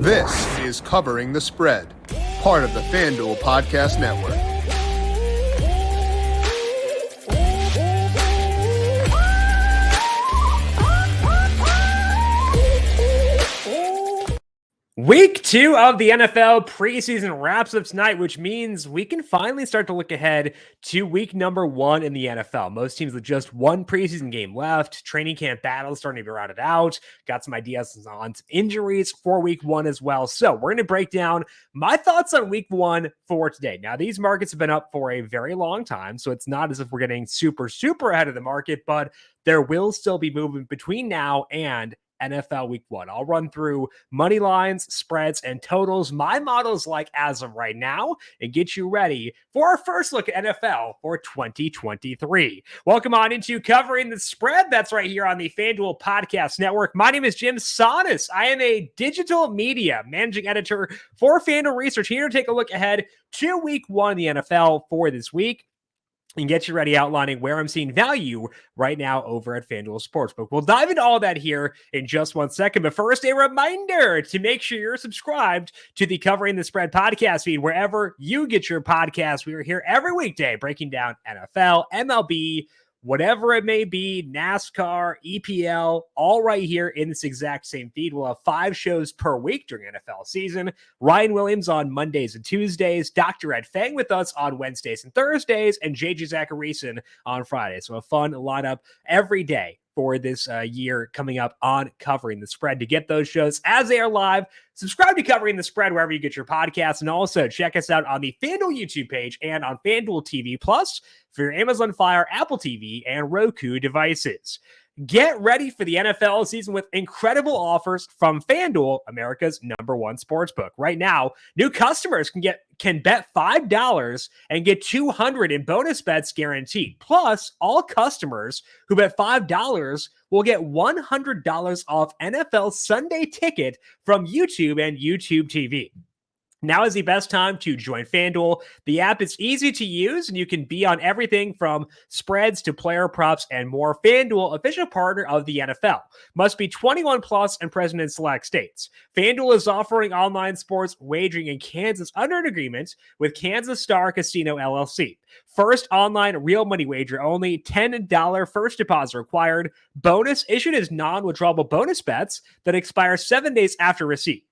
This is Covering the Spread, part of the FanDuel Podcast Network. Week 2 of the NFL preseason wraps up tonight, which means we can finally start to look ahead to week number 1 in the NFL. Most teams with just one preseason game left. Training camp battles starting to be routed out. Got some ideas on some injuries for week 1 as well. So we're going to break down my thoughts on week 1 for today. Now, these markets have been up for a very long time, so it's not as if we're getting super ahead of the market, but there will still be movement between now and NFL week 1. I'll run through money lines, spreads, and totals, my models like as of right now, and get you ready for our first look at NFL for 2023. Welcome on into Covering the Spread. That's right here on the FanDuel Podcast Network. My name is Jim Sonis. I am a digital media managing editor for FanDuel Research, here to take a look ahead to week 1 in the NFL for this week and get you ready outlining where I'm seeing value right now over at FanDuel Sportsbook. We'll dive into all that here in just 1 second. But first, a reminder to make sure you're subscribed to the Covering the Spread podcast feed wherever you get your podcast. We are here every weekday breaking down NFL, MLB, whatever it may be, NASCAR, EPL, all right here in this exact same feed. We'll have 5 shows per week during NFL season. Ryan Williams on Mondays and Tuesdays, Dr. Ed Fang with us on Wednesdays and Thursdays, and JJ Zacharyson on Fridays. So a fun lineup every day for this year coming up on Covering the Spread. To get those shows as they are live, subscribe to Covering the Spread wherever you get your podcasts, and also check us out on the FanDuel YouTube page and on FanDuel TV Plus for your Amazon Fire, Apple TV, and Roku devices. Get ready for the NFL season with incredible offers from FanDuel, America's #1 sportsbook. Right now, new customers can bet $5 and get $200 in bonus bets guaranteed. Plus, all customers who bet $5 will get $100 off NFL Sunday Ticket from YouTube and YouTube TV. Now is the best time to join FanDuel. The app is easy to use, and you can be on everything from spreads to player props and more. FanDuel, official partner of the NFL. Must be 21 plus and present in select states. FanDuel is offering online sports wagering in Kansas under an agreement with Kansas Star Casino LLC. First online real money wager only, $10 first deposit required. Bonus issued as non-withdrawable bonus bets that expire 7 days after receipt.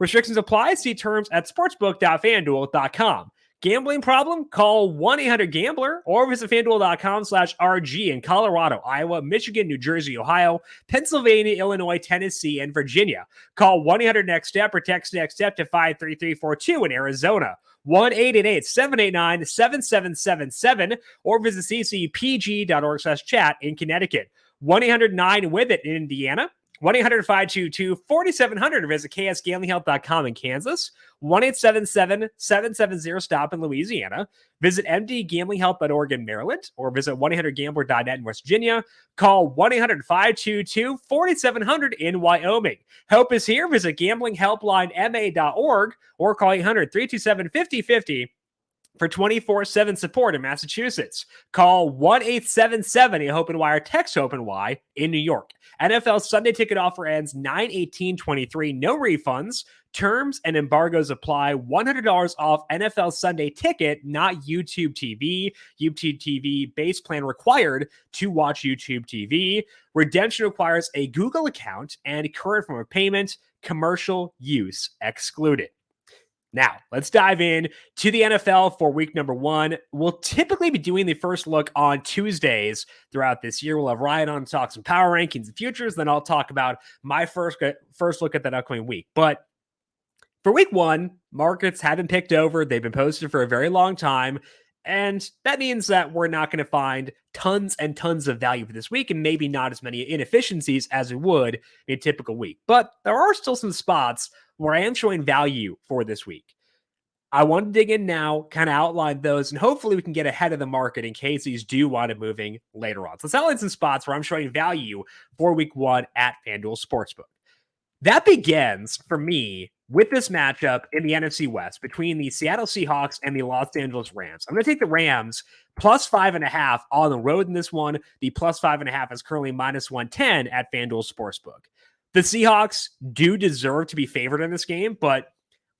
Restrictions apply. See terms at sportsbook.fanduel.com. Gambling problem? Call 1-800-GAMBLER or visit fanduel.com/RG in Colorado, Iowa, Michigan, New Jersey, Ohio, Pennsylvania, Illinois, Tennessee, and Virginia. Call 1-800-NEXT-STEP or text NEXT STEP to 53342 in Arizona. 1-888-789-7777 or visit ccpg.org/chat in Connecticut. 1-800-9-WITH-IT in Indiana. 1-800-522-4700 or visit ksgamblinghelp.com in Kansas. 1-877-770-STOP in Louisiana. Visit mdgamblinghelp.org in Maryland or visit 1-800-GAMBLER.net in West Virginia. Call 1-800-522-4700 in Wyoming. Help is here. Visit gamblinghelplinema.org or call 800-327-5050 for 24/7 support in Massachusetts. Call 1-877-HOPE-NY or text HOPE-NY in New York. NFL Sunday Ticket offer ends 9/18/23. No refunds. Terms and embargoes apply. $100 off NFL Sunday Ticket, not YouTube TV. YouTube TV base plan required to watch YouTube TV. Redemption requires a Google account and current form of payment. Commercial use excluded. Now, let's dive in to the NFL for week number 1. We'll typically be doing the first look on Tuesdays throughout this year. We'll have Ryan on to talk some power rankings and futures. Then I'll talk about my first look at that upcoming week. But for week 1, markets haven't picked over. They've been posted for a very long time. And that means that we're not going to find tons and tons of value for this week and maybe not as many inefficiencies as we would in a typical week. But there are still some spots where I am showing value for this week. I want to dig in now, kind of outline those, and hopefully we can get ahead of the market in case these do wind up moving later on. So let's outline some spots where I'm showing value for week 1 at FanDuel Sportsbook. That begins for me with this matchup in the NFC West between the Seattle Seahawks and the Los Angeles Rams. I'm going to take the Rams plus 5.5 on the road in this one. The plus 5.5 is currently minus 110 at FanDuel Sportsbook. The Seahawks do deserve to be favored in this game, but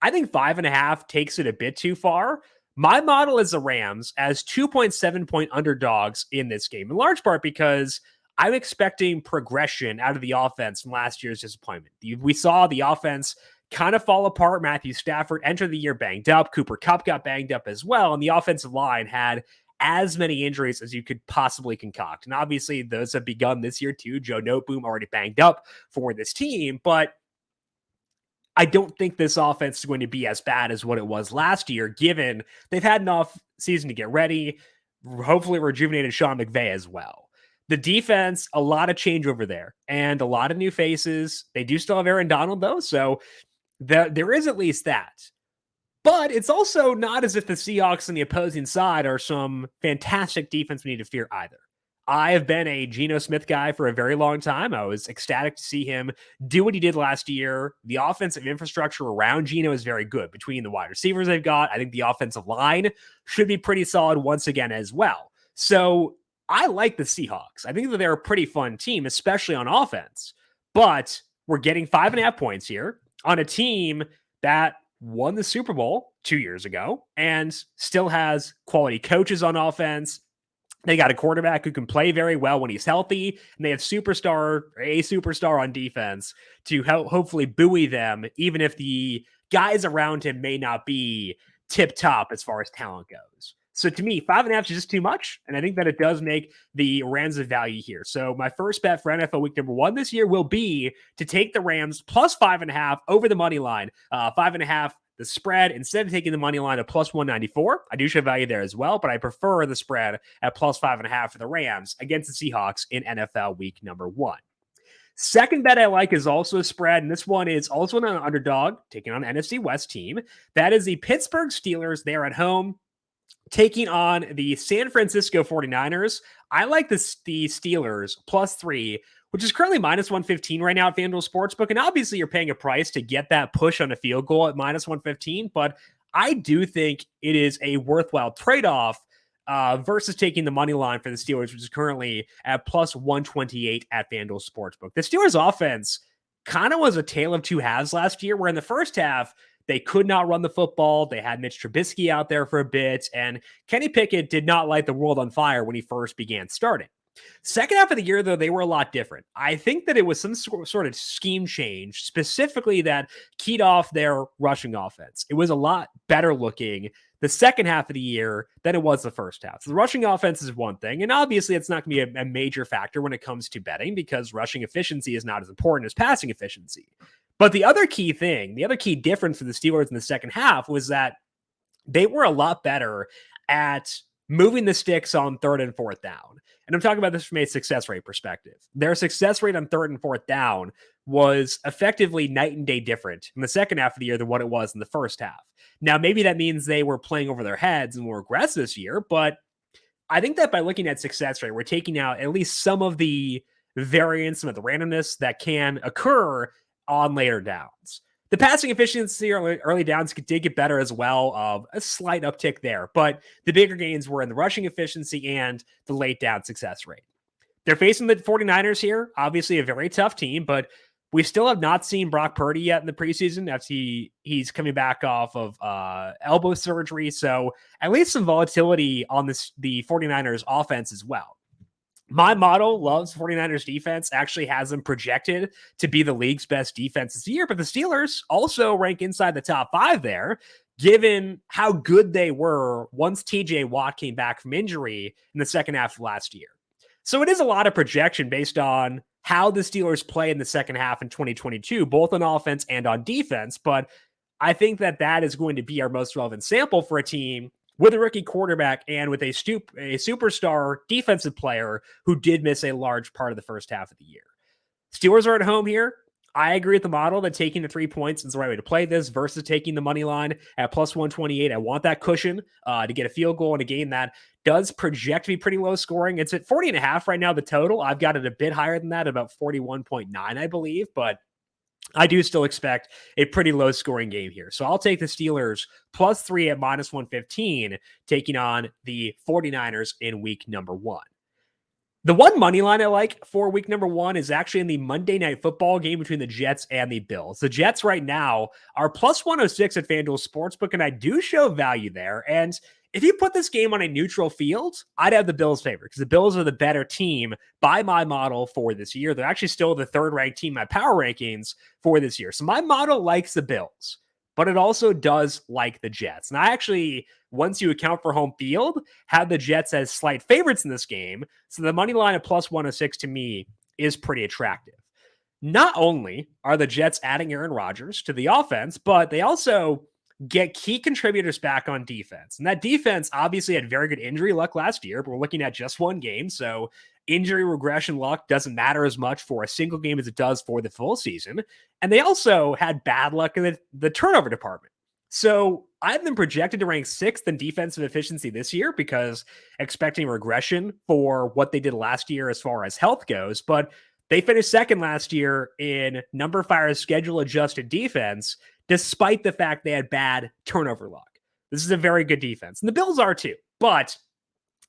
I think 5.5 takes it a bit too far. My model is the Rams as 2.7 point underdogs in this game, in large part because I'm expecting progression out of the offense from last year's disappointment. We saw the offense kind of fall apart. Matthew Stafford entered the year banged up. Cooper Kupp got banged up as well. And the offensive line had as many injuries as you could possibly concoct. And obviously those have begun this year too. Joe Noteboom already banged up for this team, but I don't think this offense is going to be as bad as what it was last year, given they've had enough season to get ready, hopefully rejuvenated Sean McVay as well. The defense, a lot of change over there and a lot of new faces. They do still have Aaron Donald, though, so there is at least that. But it's also not as if the Seahawks on the opposing side are some fantastic defense we need to fear either. I have been a Geno Smith guy for a very long time. I was ecstatic to see him do what he did last year. The offensive infrastructure around Geno is very good. Between the wide receivers they've got, I think the offensive line should be pretty solid once again as well. So I like the Seahawks. I think that they're a pretty fun team, especially on offense. But we're getting 5.5 points here on a team that won the Super Bowl 2 years ago and still has quality coaches on offense. They got a quarterback who can play very well when he's healthy, and they have a superstar on defense to hopefully buoy them, even if the guys around him may not be tip-top as far as talent goes. So to me, 5.5 is just too much, and I think that it does make the Rams of value here. So my first bet for NFL Week number 1 this year will be to take the Rams plus 5.5 over the money line. 5.5 the spread instead of taking the money line at plus 194. I do show value there as well, but I prefer the spread at plus 5.5 for the Rams against the Seahawks in NFL Week number 1. Second bet I like is also a spread, and this one is also an underdog taking on an NFC West team. That is the Pittsburgh Steelers. They're at home taking on the San Francisco 49ers. I like the Steelers plus 3, which is currently minus 115 right now at FanDuel Sportsbook. And obviously you're paying a price to get that push on a field goal at minus 115, but I do think it is a worthwhile trade-off versus taking the money line for the Steelers, which is currently at plus 128 at FanDuel Sportsbook. The Steelers offense kind of was a tale of two halves last year, where in the first half, they could not run the football. They had Mitch Trubisky out there for a bit, and Kenny Pickett did not light the world on fire when he first began starting. Second half of the year, though, they were a lot different. I think that it was some sort of scheme change, specifically that keyed off their rushing offense. It was a lot better looking the second half of the year than it was the first half. So the rushing offense is one thing, and obviously it's not going to be a major factor when it comes to betting because rushing efficiency is not as important as passing efficiency. But the other key thing, the other key difference for the Steelers in the second half was that they were a lot better at moving the sticks on third and fourth down. And I'm talking about this from a success rate perspective. Their success rate on third and fourth down was effectively night and day different in the second half of the year than what it was in the first half. Now, maybe that means they were playing over their heads and were aggressive this year, but I think that by looking at success rate, we're taking out at least some of the variance, some of the randomness that can occur on later downs. The passing efficiency early downs did get better as well, a slight uptick there, but the bigger gains were in the rushing efficiency and the late down success rate. They're facing the 49ers here, obviously a very tough team, but we still have not seen Brock Purdy yet in the preseason after he's coming back off of elbow surgery, so at least some volatility on the 49ers offense as well. My model loves 49ers defense, actually has them projected to be the league's best defense this year, but the Steelers also rank inside the top 5 there, given how good they were once TJ Watt came back from injury in the second half of last year. So it is a lot of projection based on how the Steelers play in the second half in 2022, both on offense and on defense, but I think that is going to be our most relevant sample for a team with a rookie quarterback and with a superstar defensive player who did miss a large part of the first half of the year. Steelers are at home here. I agree with the model that taking the 3 points is the right way to play this versus taking the money line at plus 128. I want that cushion to get a field goal in a game that does project to be pretty low scoring. It's at 40.5 right now, the total. I've got it a bit higher than that, about 41.9, I believe, but I do still expect a pretty low scoring game here. So I'll take the Steelers plus 3 at minus 115, taking on the 49ers in week number 1. The one money line I like for week number 1 is actually in the Monday Night Football game between the Jets and the Bills. The Jets right now are plus 106 at FanDuel Sportsbook, and I do show value there. And if you put this game on a neutral field, I'd have the Bills favored because the Bills are the better team by my model for this year. They're actually still the third-ranked team in my power rankings for this year. So my model likes the Bills, but it also does like the Jets. And I actually, once you account for home field, have the Jets as slight favorites in this game. So the money line of plus 106 to me is pretty attractive. Not only are the Jets adding Aaron Rodgers to the offense, but they also get key contributors back on defense. And that defense obviously had very good injury luck last year, but we're looking at just one game. So injury regression luck doesn't matter as much for a single game as it does for the full season. And they also had bad luck in the turnover department. So I've been projected to rank 6th in defensive efficiency this year because expecting regression for what they did last year as far as health goes. But they finished 2nd last year in numberFire's schedule adjusted defense, despite the fact they had bad turnover luck. This is a very good defense. And the Bills are too. But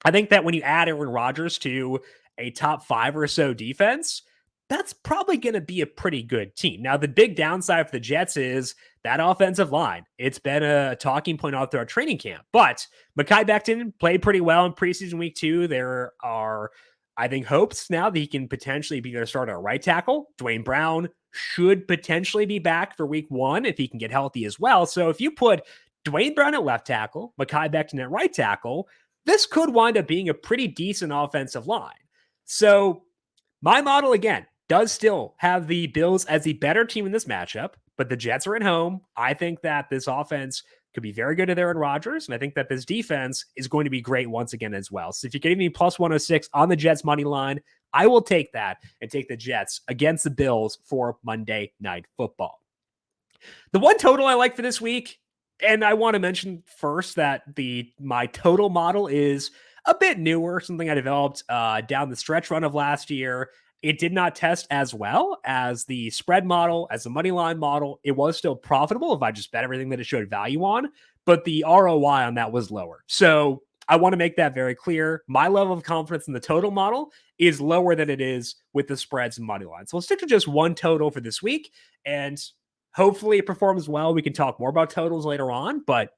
I think that when you add Aaron Rodgers to a top 5 or so defense, that's probably going to be a pretty good team. Now, the big downside for the Jets is that offensive line. It's been a talking point all through our training camp. But Mekhi Becton played pretty well in preseason week 2. There are, I think, hopes now that he can potentially be their starter at right tackle. Dwayne Brown should potentially be back for week 1 if he can get healthy as well. So if you put Dwayne Brown at left tackle, Mekhi Becton at right tackle, this could wind up being a pretty decent offensive line. So my model, again, does still have the Bills as the better team in this matchup, but the Jets are at home. I think that this offense could be very good to Aaron Rodgers, and I think that this defense is going to be great once again as well. So if you're getting me plus 106 on the Jets money line, I will take that and take the Jets against the Bills for Monday Night Football. The one total I like for this week, and I want to mention first that my total model is a bit newer, something I developed down the stretch run of last year. It did not test as well as the spread model, as the money line model. It was still profitable if I just bet everything that it showed value on, but the ROI on that was lower. So I want to make that very clear. My level of confidence in the total model is lower than it is with the spreads and money lines. So we'll stick to just one total for this week, and hopefully it performs well. We can talk more about totals later on, but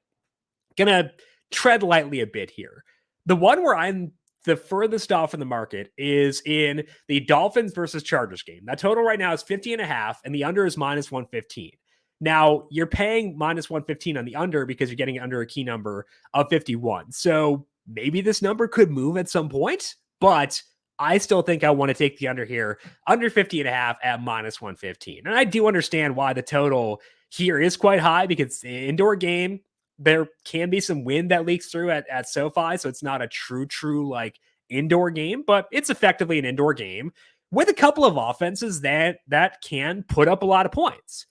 gonna tread lightly a bit here. The one where I'm the furthest off in the market is in the Dolphins versus Chargers game. That total right now is 50.5, and the under is minus 115. Now, you're paying minus 115 on the under because you're getting it under a key number of 51. So maybe this number could move at some point, but I still think I want to take the under here, under 50.5 at minus 115. And I do understand why the total here is quite high because it's an indoor game. There can be some wind that leaks through at SoFi, so it's not a true like indoor game, but it's effectively an indoor game with a couple of offenses that can put up a lot of points.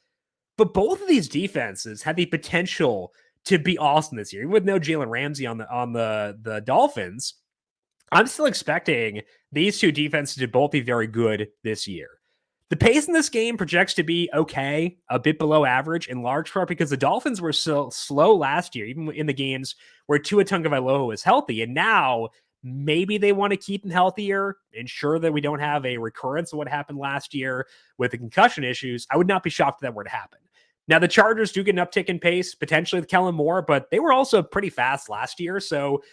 But both of these defenses have the potential to be awesome this year. Even with no Jalen Ramsey on the Dolphins, I'm still expecting these two defenses to both be very good this year. The pace in this game projects to be okay, a bit below average, in large part because the Dolphins were so slow last year, even in the games where Tua Tagovailoa was healthy. And now maybe they want to keep him healthier, ensure that we don't have a recurrence of what happened last year with the concussion issues. I would not be shocked if that were to happen. Now, the Chargers do get an uptick in pace, potentially with Kellen Moore, but they were also pretty fast last year. So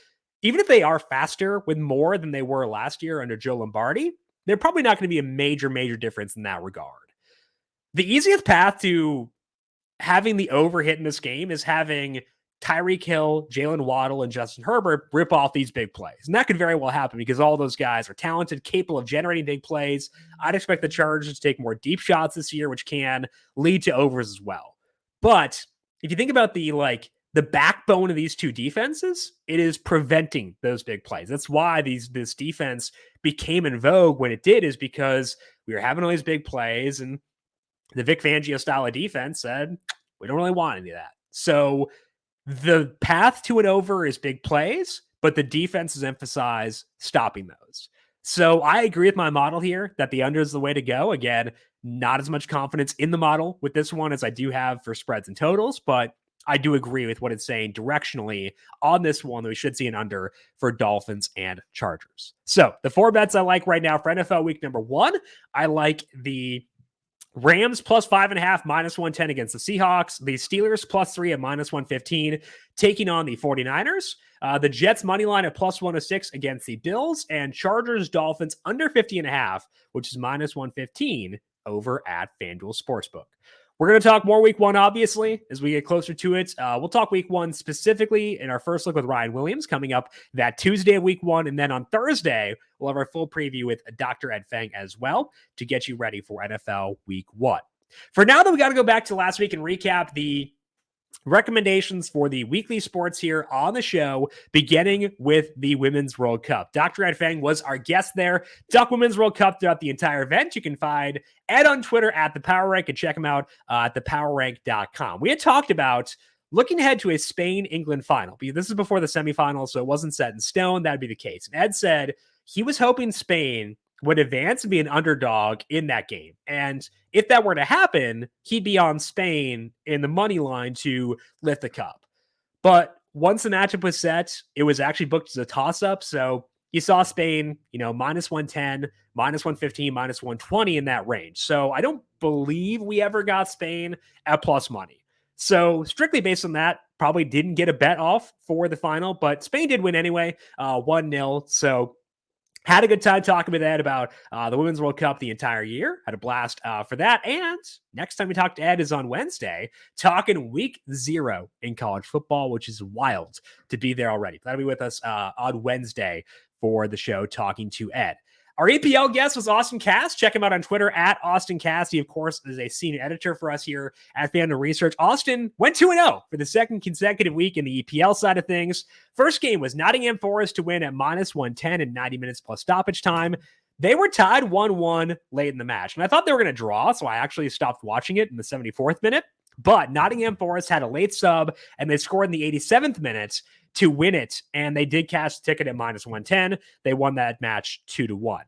even if they are faster with Moore than they were last year under Joe Lombardi, they're probably not going to be a major difference in that regard. The easiest path to having the over hit in this game is having Tyreek Hill, Jalen Waddle, and Justin Herbert rip off these big plays. And that could very well happen because all those guys are talented, capable of generating big plays. I'd expect the Chargers to take more deep shots this year, which can lead to overs as well. But if you think about the backbone of these two defenses, it is preventing those big plays. That's why this defense became in vogue when it did, is because we were having all these big plays, and the Vic Fangio style of defense said, we don't really want any of that. So the path to an over is big plays, but the defenses emphasize stopping those. So I agree with my model here that the under is the way to go. Again, not as much confidence in the model with this one as I do have for spreads and totals, but I do agree with what it's saying directionally on this one that we should see an under for Dolphins and Chargers. So the 4 bets I like right now for NFL week number 1, I like the Rams plus 5.5, minus 110 against the Seahawks. The Steelers plus 3 at minus 115, taking on the 49ers. The Jets money line at plus 106 against the Bills, and Chargers Dolphins under 50.5, which is minus 115 over at FanDuel Sportsbook. We're going to talk more week 1, obviously, as we get closer to it. We'll talk week 1 specifically in our first look with Ryan Williams coming up that Tuesday of week 1. And then on Thursday, we'll have our full preview with Dr. Ed Feng as well to get you ready for NFL week 1. For now, though, we got to go back to last week and recap the recommendations for the weekly sports here on the show, beginning with the Women's World Cup. Dr. Ed Feng was our guest there. Talk Women's World Cup throughout the entire event. You can find Ed on Twitter at The Power Rank and check him out at thepowerrank.com. We had talked about looking ahead to a Spain-England final, because this is before the semifinals, so it wasn't set in stone. That'd be the case. And Ed said he was hoping Spain would advance and be an underdog in that game. And if that were to happen, he'd be on Spain in the money line to lift the cup. But once the matchup was set, it was actually booked as a toss-up. So you saw Spain, minus 110, minus 115, minus 120 in that range. So I don't believe we ever got Spain at plus money. So strictly based on that, probably didn't get a bet off for the final, but Spain did win anyway, 1-0. So had a good time talking with Ed about the Women's World Cup the entire year. Had a blast for that. And next time we talk to Ed is on Wednesday, talking week 0 in college football, which is wild to be there already. That'll be with us on Wednesday for the show, talking to Ed. Our EPL guest was Austin Cass. Check him out on Twitter at Austin Cass. He, of course, is a senior editor for us here at FanDuel Research. Austin went 2-0 for the second consecutive week in the EPL side of things. First game was Nottingham Forest to win at minus 110 in 90 minutes plus stoppage time. They were tied 1-1 late in the match. And I thought they were going to draw, so I actually stopped watching it in the 74th minute. But Nottingham Forest had a late sub, and they scored in the 87th minute to win it, and they did cash the ticket at minus 110. They won that match 2-1.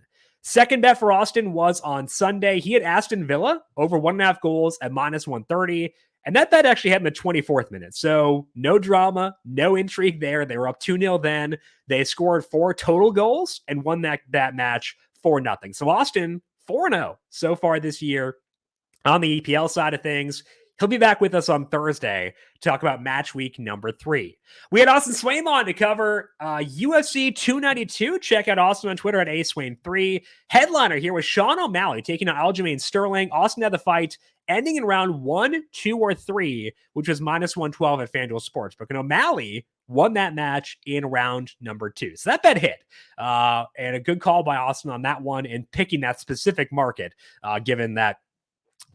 Second bet for Austin was on Sunday. He had Aston Villa over 1.5 goals at minus 130, and that bet actually had in the 24th minute. So no drama, no intrigue there. They were up 2-0 then. They scored 4 total goals and won that match 4-0. So Austin, 4-0 so far this year on the EPL side of things. He'll be back with us on Thursday to talk about match week number 3. We had Austin Swain on to cover UFC 292. Check out Austin on Twitter at ASwain3. Headliner here was Sean O'Malley taking on Aljamain Sterling. Austin had the fight ending in round 1, 2, or 3, which was minus 112 at FanDuel Sportsbook. And O'Malley won that match in round number 2. So that bet hit. And a good call by Austin on that one and picking that specific market, given that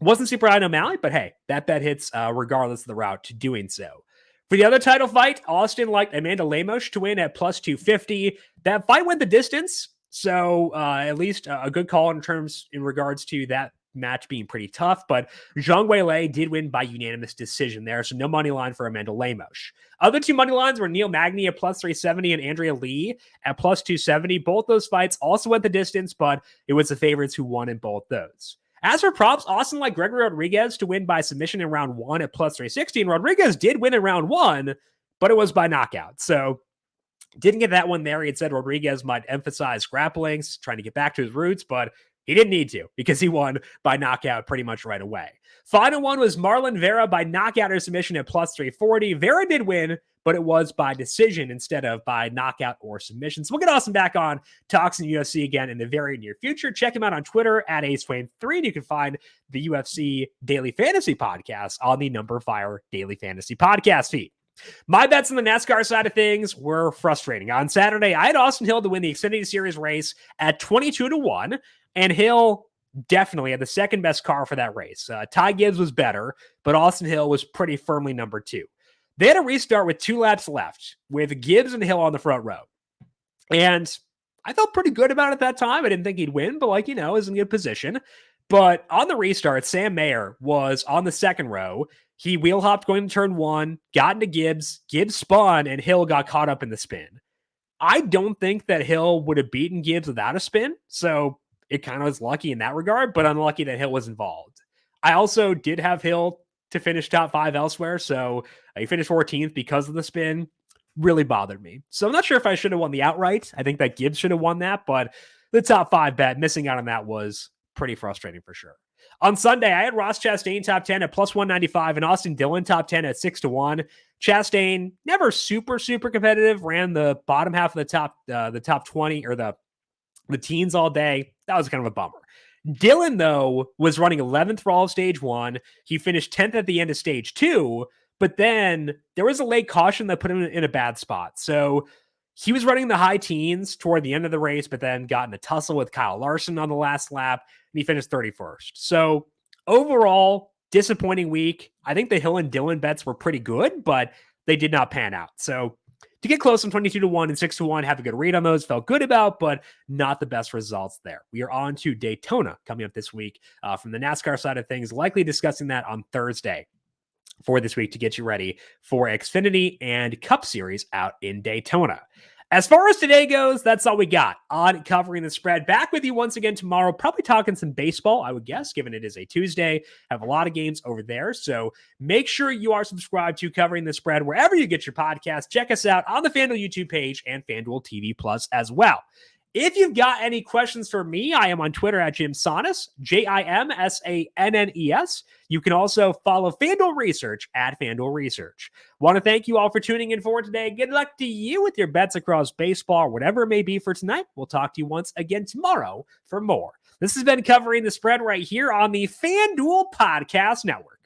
wasn't super high on O'Malley, but hey, that bet hits regardless of the route to doing so. For the other title fight, Austin liked Amanda Lemos to win at plus 250. That fight went the distance, so at least a good call in regards to that match being pretty tough, but Zhang Weilei did win by unanimous decision there, so no money line for Amanda Lemos. Other 2 money lines were Neil Magny at plus 370 and Andrea Lee at plus 270. Both those fights also went the distance, but it was the favorites who won in both those. As for props, Austin liked Gregory Rodriguez to win by submission in round 1 at plus 360, and Rodriguez did win in round 1, but it was by knockout. So didn't get that one there. He had said Rodriguez might emphasize grappling, trying to get back to his roots, but he didn't need to because he won by knockout pretty much right away. Final one was Marlon Vera by knockout or submission at plus 340. Vera did win, but it was by decision instead of by knockout or submission. So we'll get Austin back on Talks in UFC again in the very near future. Check him out on Twitter at ASwain3, and you can find the UFC Daily Fantasy Podcast on the numberFire Daily Fantasy Podcast feed. My bets on the NASCAR side of things were frustrating. On Saturday, I had Austin Hill to win the Xfinity Series race at 22-1, and Hill definitely had the second best car for that race. Ty Gibbs was better, but Austin Hill was pretty firmly number 2. They had a restart with 2 laps left with Gibbs and Hill on the front row. And I felt pretty good about it at that time. I didn't think he'd win, but was in good position. But on the restart, Sam Mayer was on the second row. He wheel hopped going to turn 1, got into Gibbs. Gibbs spun, and Hill got caught up in the spin. I don't think that Hill would have beaten Gibbs without a spin. So it kind of was lucky in that regard, but unlucky that Hill was involved. I also did have Hill to finish top 5 elsewhere. So he finished 14th because of the spin. Really bothered me. So I'm not sure if I should have won the outright. I think that Gibbs should have won that, but the top 5 bet, missing out on that was pretty frustrating for sure. On Sunday, I had Ross Chastain top 10 at plus 195 and Austin Dillon top 10 at 6-1. Chastain, never super competitive, ran the bottom half of the top 20 or the teens all day. That was kind of a bummer. Dillon, though, was running 11th for all of stage 1. He finished 10th at the end of stage 2, but then there was a late caution that put him in a bad spot. So he was running the high teens toward the end of the race, but then got in a tussle with Kyle Larson on the last lap, and he finished 31st. So overall, disappointing week. I think the Hill and Dillon bets were pretty good, but they did not pan out. So to get close on 22-1 and 6-1, have a good read on those, felt good about, but not the best results there. We are on to Daytona coming up this week from the NASCAR side of things, likely discussing that on Thursday for this week to get you ready for Xfinity and Cup Series out in Daytona. As far as today goes, that's all we got on Covering the Spread. Back with you once again tomorrow, probably talking some baseball, I would guess, given it is a Tuesday. Have a lot of games over there, so make sure you are subscribed to Covering the Spread wherever you get your podcast. Check us out on the FanDuel YouTube page and FanDuel TV Plus as well. If you've got any questions for me, I am on Twitter at Jim Sannes, JimSannes. You can also follow FanDuel Research at FanDuel Research. Want to thank you all for tuning in for today. Good luck to you with your bets across baseball, whatever it may be for tonight. We'll talk to you once again tomorrow for more. This has been Covering the Spread right here on the FanDuel Podcast Network.